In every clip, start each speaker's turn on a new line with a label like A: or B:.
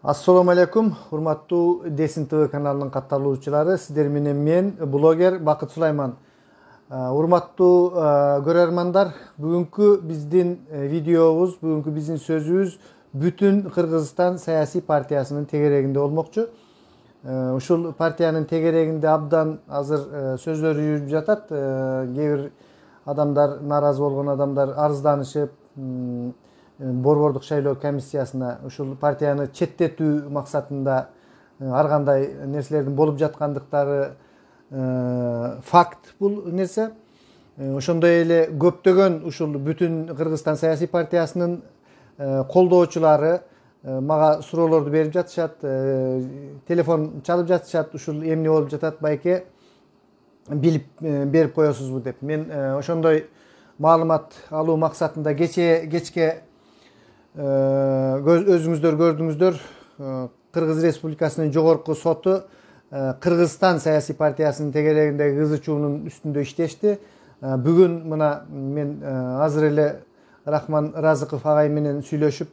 A: Assalamu alaikum, hurmattуу Desin TV kanalının katılımcıları. Sizler menен men blogger Bakıt Sulayman. Hurmattуу görөрmanдар, bugünkü bizdin videobuz, bugünkü bizdin sözübüz bütün Kırgızistan Siyasi Partiyasının tegereginde olmokçu. Uşul partiyanın tegereginde abdan hazır sözler yürüp jatat. Kebir adamlar, narazı bolgon adamlar arızdanışıp Борбордук шайлоо комиссиясына ушул партияны четтетүү максатында ар кандай нерселердин болуп жаткандыктары факт бул нерсе. Ошондой эле көптөгөн ушул бүтүн Кыргызстан саясий партиясынын колдоочулары мага суроолорду берип жатышат, телефон чалып жатышат, ушул эмне болуп жатат байке билип берип коесузбу деп. Мен ошондой маалымат алуу максатында кечке өзүңүздөр көрдүңүздөр, Кыргыз Республикасынын жогорку соту Кыргызстан саясий партиясынын тегерегиндеги кызы чуунун үстүндө иштешти. Бүгүн мына мен азыр эле Рахман Разыков агай менен сүйлөшүп,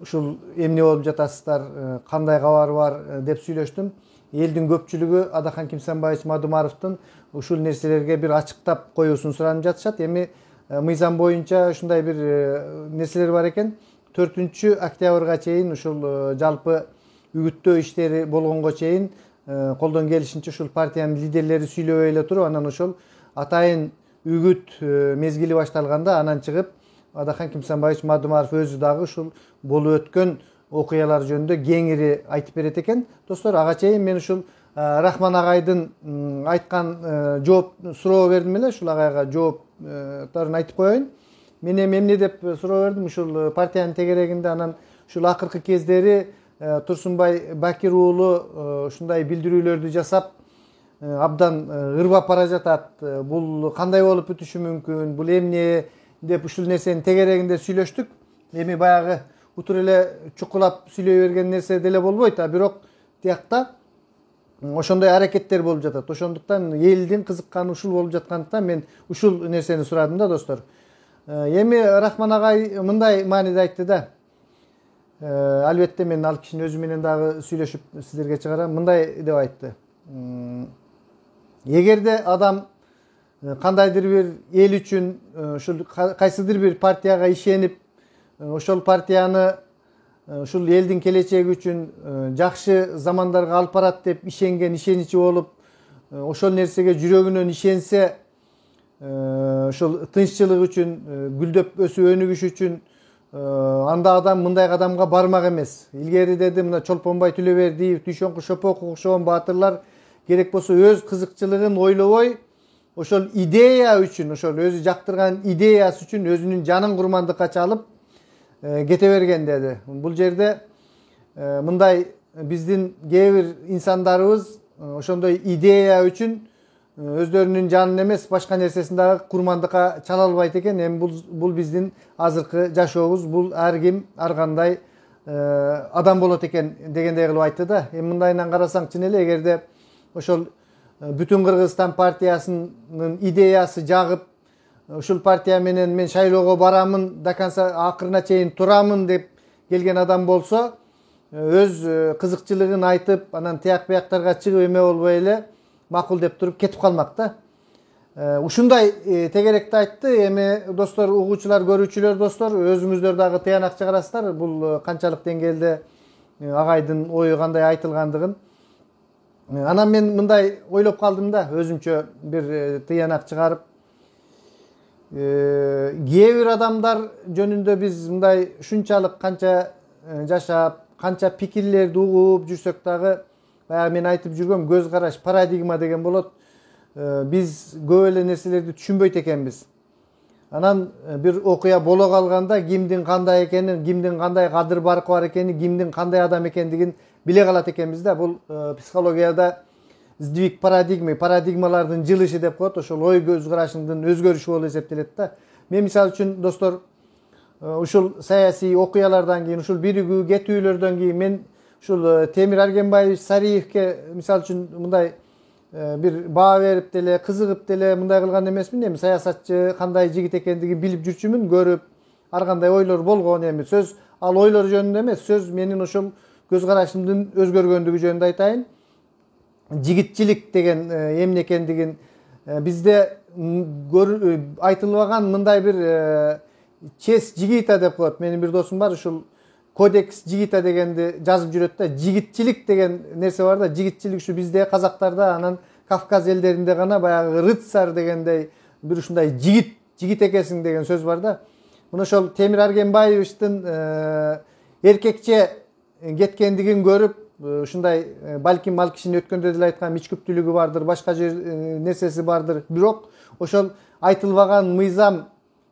A: ушул эмне болуп жатасыздар, кандай кабар бар деп сүйлөштүм. Элдин көпчүлүгү Адахан Кимсанбаевич Мадумаровдун ушул нерселерге бир ачыктап коюусун суранып жатышат. Эми мыйзам боюнча ушундай бир нерселер бар экен. 4 октябрга чейин ушул жалпы үгүттөө иштери болгонго чейин колдон келишинче ушул партиянын лидерлери сүйлөбөй эле туруп, анан ошол атайын үгүт мезгили башталганда анан чыгып Адахан Кимсанбаевич Мадумаров өзү дагы ушул болуп өткөн окуялар жөнүндө кеңири айтып берет экен. Достор, ага чейин мен ушул Рахман агайдын айткан жооп суроо бердим эле, ушул агайга жооптарын айтып коеюн. Мен эмне деп суроо бердим, ушул партиянын тегерегинде анан ушул акыркы кездери Турсунбай Бакир уулу ушундай билдирүүлөрдү жасап, абдан ырбап бара жатат. Бул кандай болуп бүтүшү мүмкүн, бул эмне деп ушул нерсенин тегерегинде сүйлөштүк. Эми баягы утур эле чукулап сүйлөй берген нерсе деле болбойт, бирок тиякта ошондой аракеттер болуп жатат. Ошондуктан элдин кызыкканы ушул болуп жаткандыктан мен ушул нерсени сурадым да, достор. Эми Рахман агай мындай мааниде айтты да. Албетте мен ал кишинин өзү менен дагы сүйлөшүп сиздерге чыгарам. Мындай деп айтты. Эгерде адам кандайдыр бир эл үчүн, ушул кайсыдыр бир партияга ишенип, ошол партияны ушул элдин келечеги үчүн жакшы замандарга алып барат деп ишенген, ишеничи болуп, ошол нерсеге жүрөгүнөн ишенсе, ошол тынччылык үчүн, гүлдөп өсүп өнүгүш үчүн, анда адам мындай кадамга бармак эмес. Илгери деди, мына Чолпонбай Төлөбердиев, Дүйшөнкул Шопоков окшогон баатырлар керек болсо өз кызыкчылыгын ойлобой, ошол идея үчүн, ошол өзү жактырган идеясы үчүн өзүнүн жанын курмандыкка чалып кете берген деди. Бул жерде мындай биздин кээ бир инсандарыбыз ошондой идея үчүн өздөрүнүн жанын эмес, башка нерсесин дагы курмандыкка чала албайт экен. Эми бул биздин азыркы жашообуз, бул ар ким ар кандай адам болот экен дегендей кылып айтты да. Эми мындайынан карасаң, чын эле эгерде ошол бүтүн Кыргызстан партиясынын идеясы жагып, ушул партия менен мен шайлоого барамын, до конца акырына чейин турамын деп келген адам болсо, өз кызыкчылыгын айтып, анан тияк бияктарга чыгып эме болбой эле макул деп туруп кетип калмак да. Ушундай тегеректи айтты. Эми достор, угуучулар, көрүүчүлөр достор, өзүңүздөр дагы тыянак чыгарасыздар бул канчалык деңгээлде агайдын ою кандай айтылгандыгын. Анан мен мындай ойлоп калдым да, өзүмчө бир тыянак чыгарып. Кээ бир адамдар жөнүндө биз мындай ушунчалык канча жашап, канча пикирлерди угуп жүрсөк дагы, баягы мен айтып жүргөм, көз караш, парадигма деген болот. Биз көп эле нерселерди түшүнбөйт экенбиз. Анан бир окуя боло калганда кимдин кандай экенин, кимдин кандай кадыр баркы бар экенин, кимдин кандай адам экендигин биле калат экенбиз да. Бул психологияда сдвиг парадигмы, парадигмалардын жылышы деп коет. Ошол ой көз карашыңдын өзгөрүшү болуп эсептелет да. Мен мисалы үчүн достор, ушул саясий окуялардан кийин, ушул биригүү кетүүлөрдөн кийин мен ушул Темир Аргенбаевич Сариевке мисалы үчүн мындай бир баа берип деле, кызыгып деле мындай кылган эмесмин. Эми саясатчы кандай жигит экендигин билип жүрчүмүн, көрүп, ар кандай ойлор болгон. Эми сөз Al oylor jönүндө эмес, сөз менин ошол көз карашымдын өзгөргөндүгү жөнүндө айтайын. Жигитчилик деген эмне экендигин бизде айтылбаган мындай бир честь жигита деп коет. Менин бир досум бар, ушул кодекс жигита дегенди жазып жүрөт да. Жигитчилик деген нерсе бар да. Жигитчилик ушу бизде казактарда, анан Кавказ элдеринде гана баягы рыцарь дегендей бир ушундай жигит экесиң деген сөз бар да. Мына ошол Темир Аргенбаевичтин эркекче кеткендигин көрүп, ушундай балким ал кишинин өткөндө деле айткан ичкүптүүлүгү бардыр, башка жер нерсеси бардыр. Бирок ошол айтылбаган мыйзам,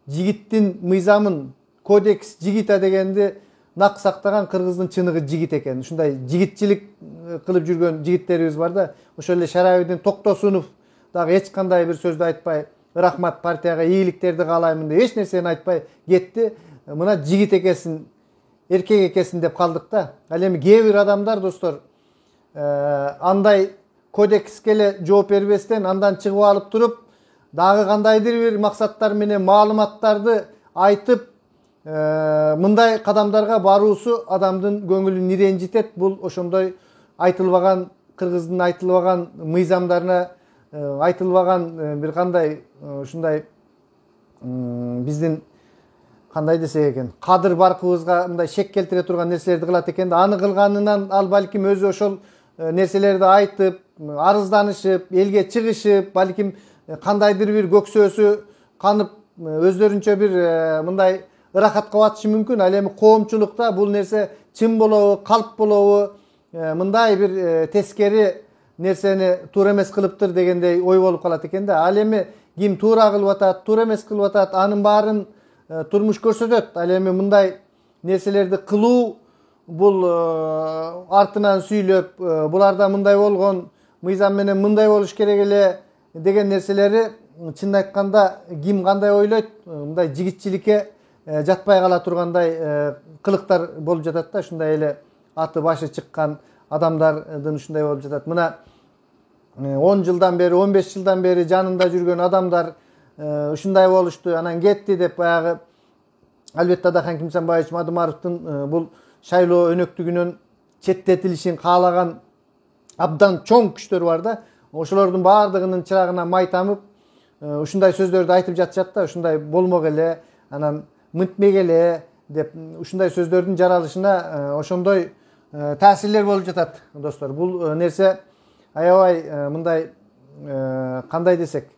A: жигиттин мыйзамын, кодекс жигита дегенди нак сактаган кыргыздын чыныгы жигит экен. Ушундай жигитчилик кылып жүргөн жигиттерибиз бар да. Ошол эле Шарабидин Токтосунов дагы эч кандай бир сөздү айтпай, рахмат партияга ийгиликтерди каалаймын деп эч нерсени айтпай кетти. Мына жигит экесин, эркек экесин деп калдык да. Ал эми кээ бир адамдар достор андай кодекске эле жооп бербестен андан чыгып алып туруп, дагы кандайдыр бир максаттар менен маалыматтарды айтып, мындай кадамдарга баруусу адамдын көңүлүн иренжитет. Бул ошондой айтылбаган, кыргыздын айтылбаган мыйзамдарына, айтылбаган бир кандай ушундай биздин кандай десек экен, кадыр баркыбызга мындай шек келтире турган нерселерди кылат экен да. Аны кылганынан ал балким өзү ошол нерселерди айтып, арызданышып, элге чыгышып, балким кандайдыр бир көксөөсү канып, өздөрүнчө бир мындай ырахатка батышы мүмкүн. Ал эми коомчулукта бул нерсе чын болобу, калп болобу, мындай бир тескери нерсени туура эмес кылыптыр дегендей ой болуп калат экен да. Ал эми ким туура кылып атат, туура эмес кылып атат, анын баарын турмуш көрсөтөт. Ал эми мындай нерселерди кылуу, бул артынан сүйлөп, буларда мындай болгон, мыйзам менен мындай болуш керек эле деген нерселери чынын айтканда ким кандай ойлойт, мындай жигитчиликке жатпай кала тургандай кылыктар болуп жатат да. Ушундай эле аты башы чыккан адамдардын ушундай болуп жатат. Мына 10 жылдан бери, 15 жылдан бери жанында жүргөн адамдар ушундай болушту, анан кетти деп баягы албетте Адакан Кимсанбаевич Мадымаровдун бул шайлоо өнөктүгүнөн четтетилишин каалаган абдан чоң күчтөр бар да. Ошолордун баардыгынын чырагына май тамып, ушундай сөздөрдү айтып жатышат да. Ушундай болмок эле, анан мынтмек эле деп ушундай сөздөрдүн жаралышына ошондой таасирлер болуп жатат достор. Бул нерсе аябай мындай кандай десек,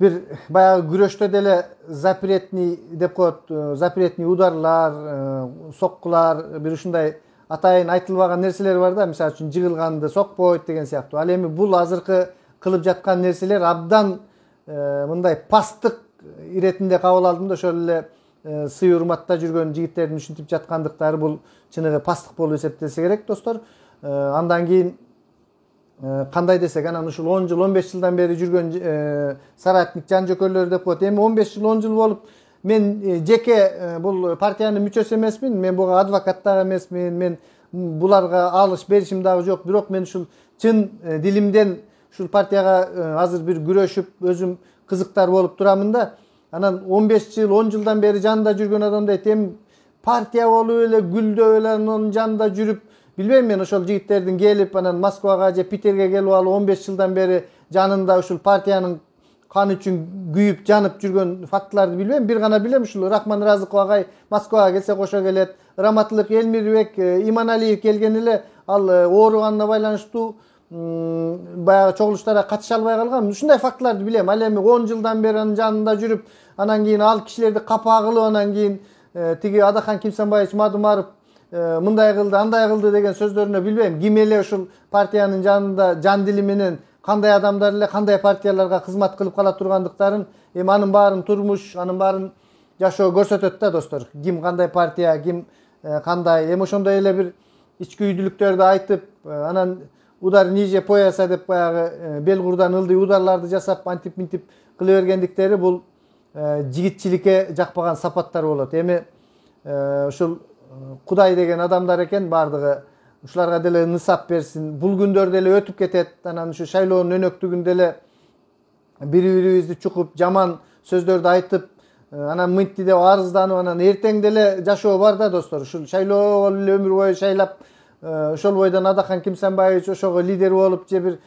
A: бир баягы күрөштө деле запретный деп коет, запретный ударлар, соккулар, бир ушундай атайын айтылбаган нерселер бар да. Мисалы үчүн жыгылганды сокпойт деген сыяктуу. Ал эми бул азыркы кылып жаткан нерселер абдан мындай пасттык иретинде кабыл алдым да. Ошол эле сый урматта жүргөн жигиттердин ушинтип жаткандыктары бул чыныгы пасттык болуп эсептелсе керек достор. Андан кийин кандай десек, анан ушул 10 жыл, 15 жылдан бери жүргөн соратник жан жөкөлөр деп коет. Эми 15 жыл, 10 жыл болуп, мен жеке бул партиянын мүчөсү эмесмин, мен буга адвокат дагы эмесмин, мен буларга алыш беришим дагы жок. Бирок мен ушул чын дилимден ушул партияга азыр бир күрөшүп, өзүм кызыктар болуп турамын да. Анан 15 жыл, 10 жылдан бери жанында жүргөн адам дейт, эми партия болуп эле, гүлдөп эле анын жанында жүрүп, билбейм мен ошол жигиттердин келип анан Москвага же Питерге келип алып 15 жылдан бери жанында ушул партиянын каны үчүн күйүп жанып жүргөн фактыларды билбейм. Бир гана билем, ушул Рахман Разыков агай Москвага келсе кошо келет. Раматылык Элмирбек Иманалиев келген эле, ал ооруганына байланыштуу баягы чогулуштарга катыша албай калган. Ушундай фактыларды билем. Ал эми 10 жылдан бери анын жанында жүрүп, анан кийин ал кишилерди капа кылып, анан кийин тиги Адакан Кимсанбаевич Мадымаров мындай кылды, андай кылды деген сөздөрүнө билбейм. Ким эле ушул партиянын жанында жан дили менен кандай адамдар эле кандай партияларга кызмат кылып кала тургандыктарын, эми анын баарын турмуш, анын баарын жашоо көрсөтөт да достор. Ким кандай партия, ким кандай, эми ошондой эле бир ички үйдүлүктөрдү айтып, анан удар ниже пояса деп баягы белгурдан ылдый ударларды жасап, антип-минтип кыла бергендиктери бул жигитчиликке жакпаган сапаттар болот. Эми ушул Кудай деген адамдар экен бардыгы. Ушуларга деле нысап берсин. Бул күндөр деле өтүп кетет. Анан ушу шайлоонун өнөктүгүндө эле бири-бирибизди чукуп, жаман сөздөрдү айтып, Анан мынтти деп арызданып, анан эртең деле жашоо бар да достор. Ушул шайлоо эле өмүр бою шайлап, ошол бойдон Адахан Кимсанбаевич ошого лидер болуп же бир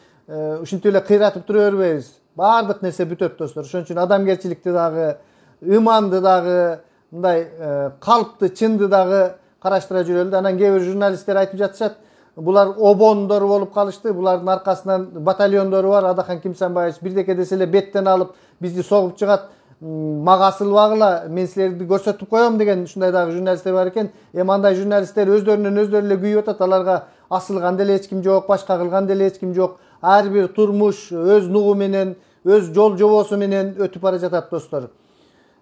A: ушинтип эле кыйратып тура бербейбиз. Баардык нерсе бүтөт достор. Ошон үчүн адамгерчиликти дагы, ыманды дагы, мындай калпты, чынды дагы караштыра жүрөлү. Анан кээ бир журналисттер айтып жатышат, булар обондор болуп калышты, булардын аркасынан батальондору бар. Адахан Кимсанбаевич бирдеке десе эле беттен алып бизди согуп чыгат. Мага асылбагыла, мен силерди көрсөтүп коем деген ушундай дагы журналисттер бар экен. Эми андай журналисттер өздөрүнөн өздөрү эле күйүп атат. Аларга асылган деле эч ким жок, башка кылган деле эч ким жок. Ар бир турмуш өз нугу менен, өз жол жобосу менен өтүп бара жатат достор.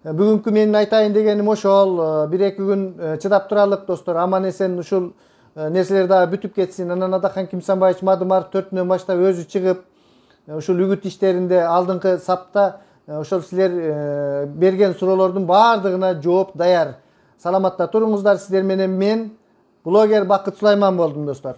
A: Бүгүнкү менин айтайын дегеним ошол. Бир-эки күн чыдап туралык достор. Аман эсен ушул нерселер дагы бүтүп кетсин. Анан Адахан Кимсанбаевич мадымар 4-нөн баштап өзү чыгып, ушул үгүт иштеринде алдыңкы сапта ошол силер берген суроолордун баардыгына жооп даяр. Саламатта туруңуздар. Сиздер менен мен блогер Бакыт Сулайман болдум достор.